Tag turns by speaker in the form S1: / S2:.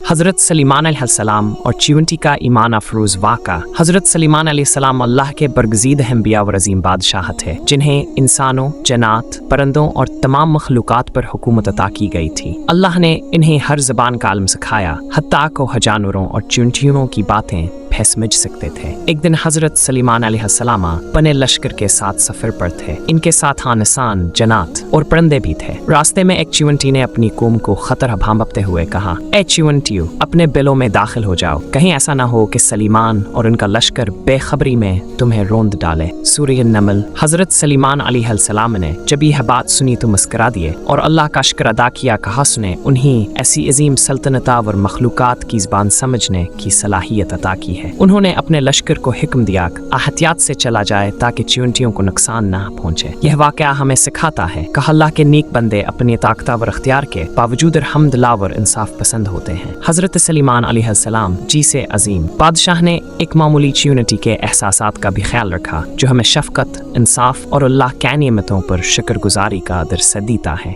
S1: हज़रत सलीमान अलैहिस्सलाम और च्यूंटी का ईमान अफरोज़ वाक़ा। हज़रत सलीमान अलैहिस्सलाम अल्लाह के बरगज़ीद अंबिया और अज़ीम बादशाह थे, जिन्हें इंसानों, जन्नात, परंदों और तमाम मखलूक़ात पर हुकूमत अता की गई थी। अल्लाह ने इन्हें हर ज़बान का इल्म सिखाया, हत्ता को जानवरों और चूंटियों की बातें समझ सकते थे। एक दिन हज़रत सलीमान अलैहिस्सलाम अपने लश्कर के साथ सफ़र पर थे। इनके साथ इंसान, जन्नात और परिंदे भी थे। रास्ते में एक चूंटी ने अपनी कौम को खतरा भांपते हुए कहा, ए चूंटियों, अपने बिलों में दाखिल हो जाओ, कहीं ऐसा ना हो कि सलीमान और उनका लश्कर बेखबरी में तुम्हें रोंद डाले। सूरह नमल। हज़रत सलीमान अलैहिस्सलाम ने जब यह बात सुनी तो मुस्करा दिए और अल्लाह का शुक्र अदा किया। कहा, सुने, उन्हीं ऐसी अजीम सल्तनता और मखलूक़ात की ज़बान समझने की सलाहियत अता की है। उन्होंने अपने लश्कर को हिक्म दिया एहतियात से चला जाए ताकि चूंटियों को नुकसान ना पहुंचे। यह वाक़या हमें सिखाता है कि अल्लाह के नेक बंदे अपनी ताकतवर अख्तियार के बावजूद हम्दुलिल्लाह इंसाफ पसंद होते हैं। हज़रत सलीमान अलैहिस्सलाम जी से अजीम बादशाह ने एक मामूली चूंटी के एहसासात का भी ख्याल रखा, जो हमें शफ़क़त, इंसाफ और अल्लाह की नेमतों पर शुक्रगुजारी का दर्स देता है।